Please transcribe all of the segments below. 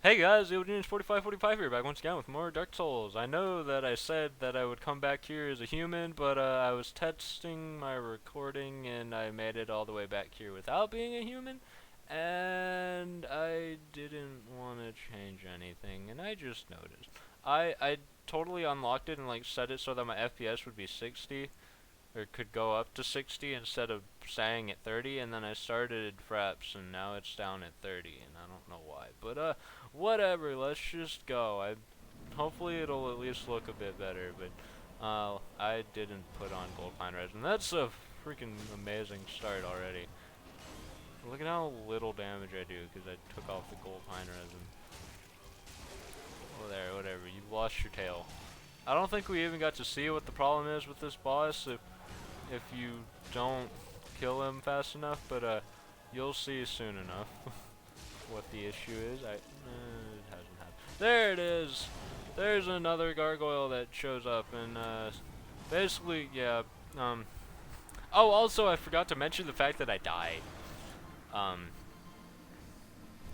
Hey guys, Genius4545 here, back once again with more Dark Souls. I know that I said that I would come back here as a human, but I was testing my recording and I made it all the way back here without being a human, and I didn't want to change anything, and I just noticed. I totally unlocked it and like set it so that my FPS would be 60, or could go up to 60 instead of staying at 30, and then I started fraps and now it's down at 30 and I don't know why, but whatever, let's just go. Hopefully it'll at least look a bit better, but I didn't put on gold pine resin. That's a freaking amazing start already. Look at how little damage I do because I took off the gold pine resin. Oh, there, whatever, you've lost your tail. I don't think we even got to see what the problem is with this boss if you don't kill him fast enough, but you'll see soon enough what the issue is. It hasn't happened. There it is. There's another gargoyle that shows up, and basically, yeah. Oh, also, I forgot to mention the fact that I died um,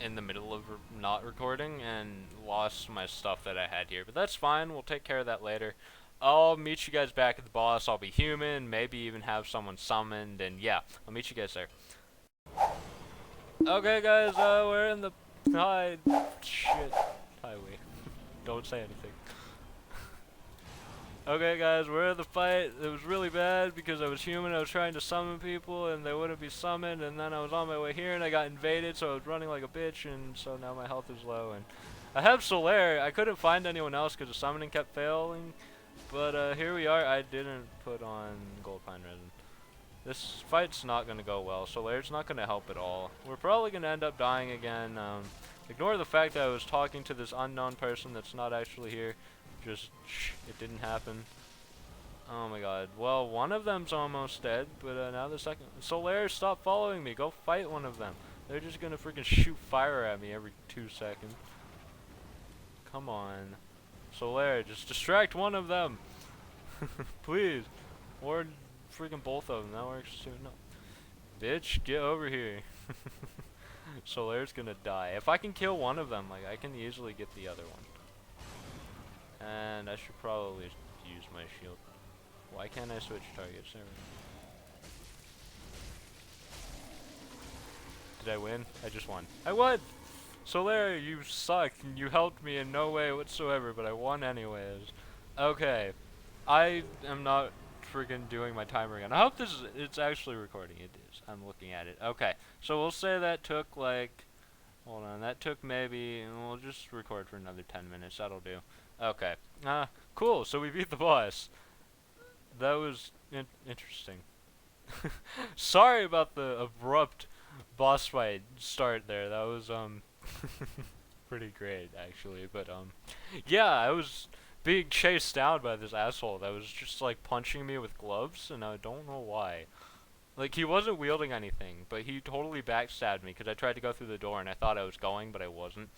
in the middle of not recording and lost my stuff that I had here, but that's fine. We'll take care of that later. I'll meet you guys back at the boss. I'll be human, maybe even have someone summoned, and yeah, I'll meet you guys there. Okay, guys, we're in the highway. Don't say anything. Okay, guys, we're in the fight. It was really bad because I was human. I was trying to summon people, and they wouldn't be summoned. And then I was on my way here, and I got invaded, so I was running like a bitch, and so now my health is low. And I have Solaire. I couldn't find anyone else because the summoning kept failing. But here we are. I didn't put on gold pine resin. This fight's not going to go well. Solaire's not going to help at all. We're probably going to end up dying again. Ignore the fact that I was talking to this unknown person that's not actually here. Just, it didn't happen. Oh my god. Well, one of them's almost dead, but now the second. Solaire, stop following me. Go fight one of them. They're just going to freaking shoot fire at me every 2 seconds. Come on. Solaire, just distract one of them. Please. Or freaking both of them. That works too. No. Bitch, get over here. Solaire's gonna die. If I can kill one of them, like, I can easily get the other one. And I should probably use my shield. Why can't I switch targets? There we go. Did I win? I just won. I won! Solaire, you suck. You helped me in no way whatsoever, but I won anyways. Okay. I am not freaking doing my timer again. I hope it's actually recording. It is. I'm looking at it. Okay. So we'll say that took like, hold on, that took maybe, we'll just record for another 10 minutes. That'll do. Okay. Cool. So we beat the boss. That was interesting. Sorry about the abrupt boss fight start there. That was pretty great actually, but yeah, I was being chased down by this asshole that was just like punching me with gloves, and I don't know why. Like, he wasn't wielding anything, but he totally backstabbed me because I tried to go through the door and I thought I was going, but I wasn't.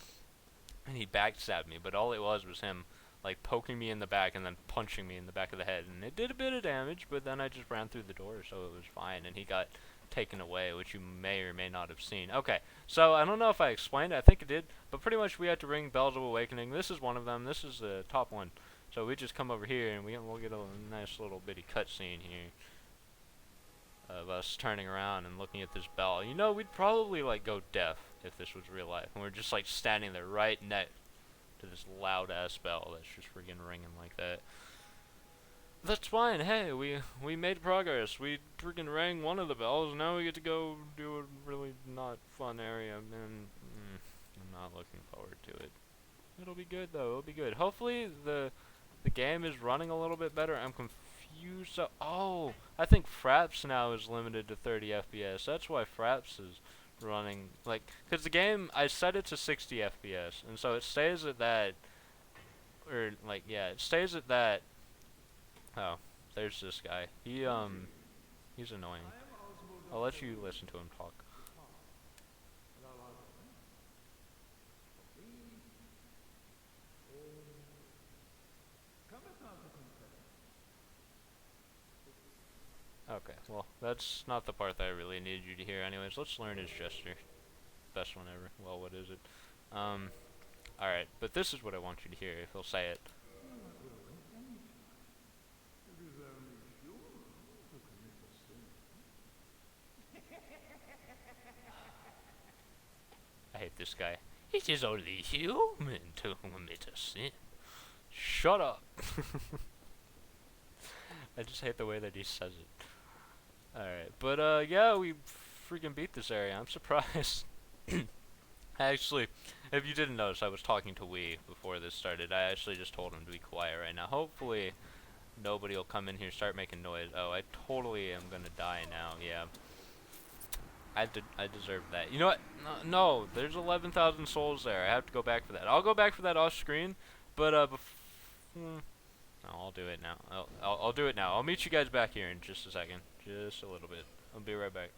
And he backstabbed me, but all it was him like poking me in the back and then punching me in the back of the head, and it did a bit of damage, but then I just ran through the door, so it was fine, and he got taken away, which you may or may not have seen. Okay, so I don't know if I explained it. I think it did, but pretty much we had to ring Bells of Awakening. This is one of them. This is the top one. So we just come over here and we'll get a nice little bitty cutscene here of us turning around and looking at this bell. You know, we'd probably like go deaf if this was real life, and we're just like standing there right next to this loud ass bell that's just freaking ringing like that. That's fine. Hey, we made progress. We freaking rang one of the bells. Now we get to go do a really not fun area, and I'm not looking forward to it. It'll be good though. It'll be good. Hopefully the game is running a little bit better. I'm confused. So, oh, I think Fraps now is limited to 30 FPS. That's why Fraps is running like, because the game, I set it to 60 FPS, and so it stays at that, or like, yeah, it stays at that. Oh, there's this guy. He's annoying. I'll let you listen to him talk. Okay, well, that's not the part that I really needed you to hear anyways. Let's learn his gesture. Best one ever. Well, what is it? Alright, but this is what I want you to hear if he'll say it. I hate this guy. It is only human to commit a sin. Shut up. I just hate the way that he says it. Alright, but yeah, we freaking beat this area. I'm surprised. Actually, if you didn't notice, I was talking to Wee before this started. I actually just told him to be quiet right now. Hopefully, nobody will come in here and start making noise. Oh, I totally am gonna die now. Yeah. I deserve that. You know what? No, there's 11,000 souls there. I have to go back for that. I'll go back for that off screen, but no, I'll do it now. I'll do it now. I'll meet you guys back here in just a second. Just a little bit. I'll be right back.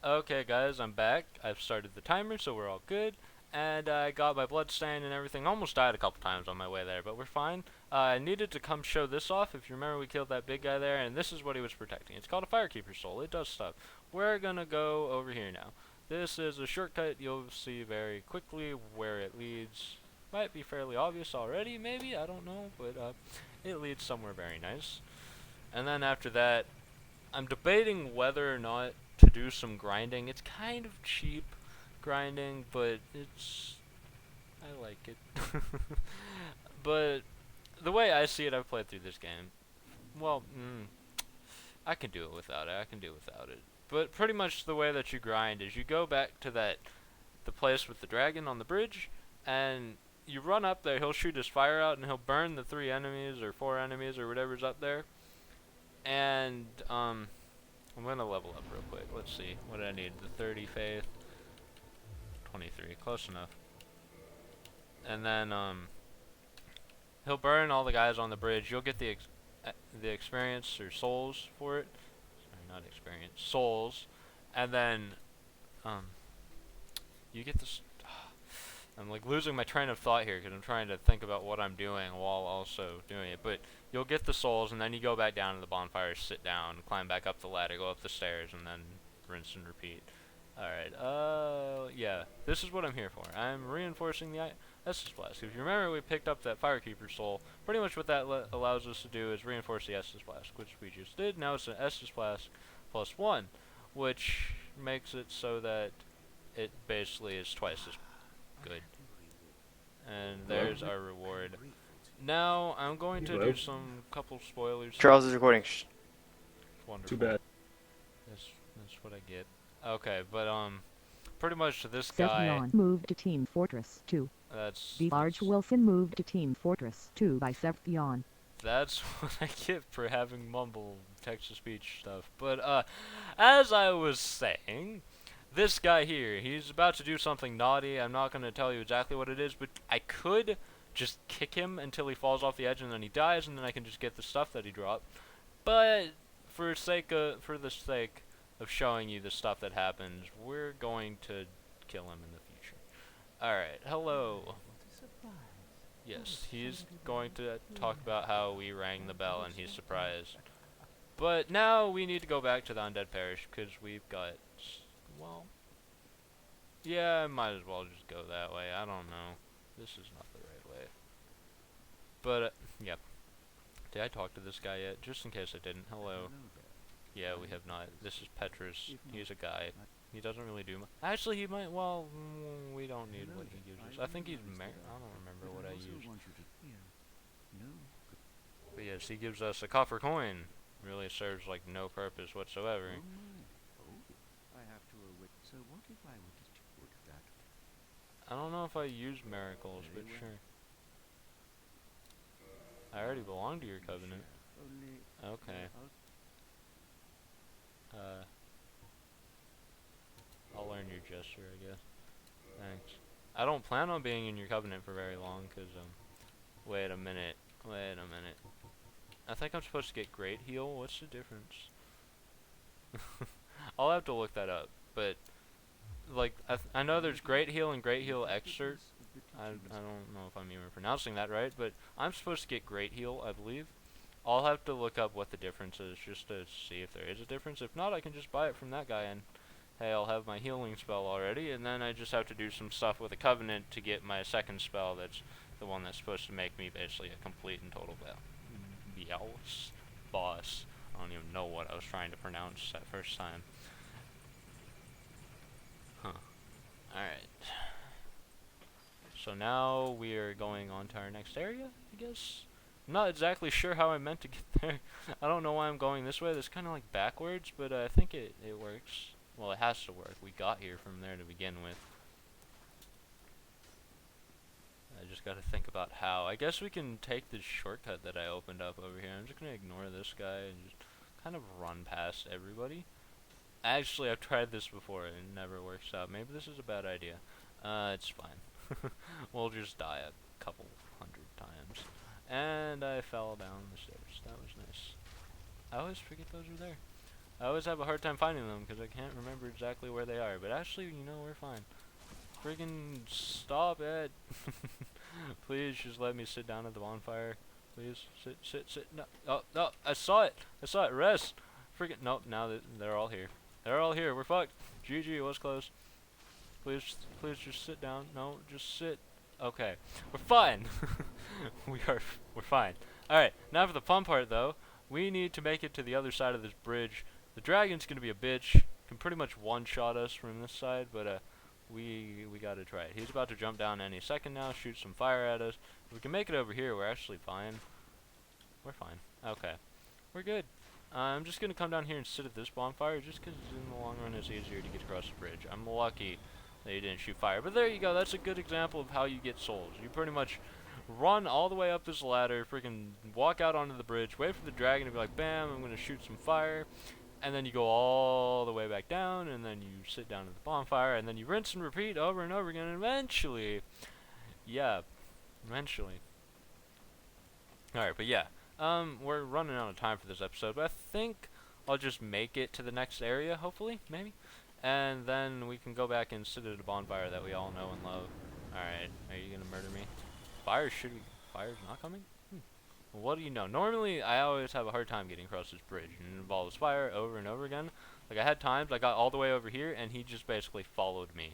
Okay, guys, I'm back. I've started the timer, so we're all good. And I got my blood stain and everything. Almost died a couple times on my way there, but we're fine. I needed to come show this off. If you remember, we killed that big guy there, and this is what he was protecting. It's called a Firekeeper Soul. It does stuff. We're gonna go over here now. This is a shortcut. You'll see very quickly where it leads. Might be fairly obvious already, maybe. I don't know, but it leads somewhere very nice. And then after that, I'm debating whether or not to do some grinding. It's kind of cheap grinding, but I like it. But the way I see it, I've played through this game. Well, I can do it without it. I can do without it. But pretty much the way that you grind is you go back to the place with the dragon on the bridge, and you run up there. He'll shoot his fire out, and he'll burn the 3 enemies or 4 enemies or whatever's up there. And I'm gonna level up real quick. Let's see. What do I need? The 30 faith. 23. Close enough. And then he'll burn all the guys on the bridge. You'll get the experience or souls for it. Sorry, not experience. Souls. And then you get this. I'm like losing my train of thought here because I'm trying to think about what I'm doing while also doing it. But you'll get the souls, and then you go back down to the bonfire, sit down, climb back up the ladder, go up the stairs, and then rinse and repeat. Alright, yeah, this is what I'm here for. I'm reinforcing the Estus Blast. If you remember, we picked up that Firekeeper Soul. Pretty much what that allows us to do is reinforce the Estus Blast, which we just did. Now it's an Estus Blast +1, which makes it so that it basically is twice as good. And there's our reward. Now, I'm going to do some couple spoilers. Charles is recording. Wonderful. Too bad. That's what I get. Okay, but pretty much this guy. Sephion moved to Team Fortress 2. That's Large Wilson moved to Team Fortress 2 by Sephion. That's what I get for having mumble text-to-speech stuff. But as I was saying, this guy here, he's about to do something naughty. I'm not going to tell you exactly what it is, but I could just kick him until he falls off the edge and then he dies, and then I can just get the stuff that he dropped. But for the sake of showing you the stuff that happens, we're going to kill him in the future. Alright, hello. Yes, he's going to talk about how we rang the bell and he's surprised. But now we need to go back to the Undead Parish because we've got, well, yeah, I might as well just go that way. I don't know. This is not the right way. But, yeah. Did I talk to this guy yet? Just in case I didn't. Hello. Yeah, we have not. This is Petrus. He's a guy. He doesn't really do much. Actually, he might. Well, we don't need what he gives us. I think he's married. I don't remember what I used. But yes, he gives us a copper coin. Really serves like no purpose whatsoever. I don't know if I use miracles, but sure. I already belong to your covenant. Okay. I'll learn your gesture, I guess. Thanks. I don't plan on being in your covenant for very long, cause wait a minute. I think I'm supposed to get Great Heal. What's the difference? I'll have to look that up, but like I know there's Great Heal and Great Heal Excerpt. I don't know if I'm even pronouncing that right, but I'm supposed to get Great Heal, I believe. I'll have to look up what the difference is just to see if there is a difference. If not, I can just buy it from that guy and hey, I'll have my healing spell already, and then I just have to do some stuff with a covenant to get my second spell. That's the one that's supposed to make me basically a complete and total boss. I don't even know what I was trying to pronounce that first time. Huh. Alright. So now we are going on to our next area, I guess? I'm not exactly sure how I meant to get there. I don't know why I'm going this way. That's kind of like backwards, but I think it works. Well, it has to work. We got here from there to begin with. I just got to think about how. I guess we can take this shortcut that I opened up over here. I'm just going to ignore this guy and just kind of run past everybody. Actually, I've tried this before and it never works out. Maybe this is a bad idea. It's fine. We'll just die a couple hundred times. And I fell down the stairs. That was nice. I always forget those are there. I always have a hard time finding them because I can't remember exactly where they are. But actually, you know, we're fine. Friggin' stop it. Please just let me sit down at the bonfire. Please, sit. No, no, I saw it. Rest. Friggin' nope, now they're all here. They're all here. We're fucked. GG, it was close. Please just sit down. No, just sit. Okay, we're fine. We're fine. Alright, now for the fun part though. We need to make it to the other side of this bridge. The dragon's gonna be a bitch. Can pretty much one-shot us from this side, but we gotta try it. He's about to jump down any second now, shoot some fire at us. If we can make it over here, we're actually fine. We're fine. Okay. We're good. I'm just gonna come down here and sit at this bonfire just because in the long run it's easier to get across the bridge. I'm lucky that he didn't shoot fire. But there you go, that's a good example of how you get souls. You pretty much run all the way up this ladder, freaking walk out onto the bridge, wait for the dragon to be like, bam, I'm gonna shoot some fire. And then you go all the way back down, and then you sit down at the bonfire, and then you rinse and repeat over and over again, and eventually, eventually. Alright, but yeah, we're running out of time for this episode, but I think I'll just make it to the next area, hopefully, maybe. And then we can go back and sit at a bonfire that we all know and love. Alright, are you gonna murder me? Fire's not coming? Well, what do you know? Normally, I always have a hard time getting across this bridge, and it involves fire over and over again. Like, I had times I got all the way over here, and he just basically followed me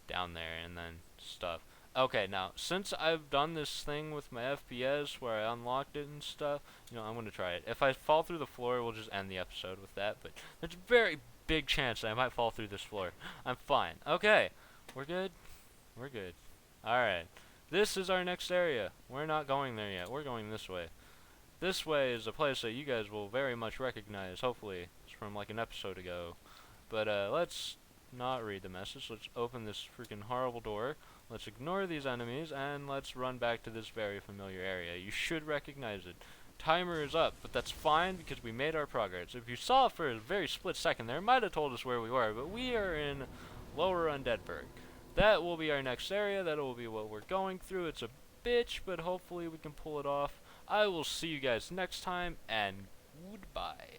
down there, and then stuff. Okay, now, since I've done this thing with my FPS, where I unlocked it and stuff, you know, I'm gonna try it. If I fall through the floor, we'll just end the episode with that, but there's a very big chance that I might fall through this floor. I'm fine. Okay, we're good? We're good. Alright. This is our next area. We're not going there yet. We're going this way. This way is a place that you guys will very much recognize, hopefully. It's from like an episode ago. But let's not read the message. Let's open this freaking horrible door. Let's ignore these enemies, and let's run back to this very familiar area. You should recognize it. Timer is up, but that's fine because we made our progress. If you saw for a very split second there, it might have told us where we were, but we are in Lower Undead Burg. That will be our next area. That will be what we're going through. It's a bitch, but hopefully we can pull it off. I will see you guys next time, and goodbye.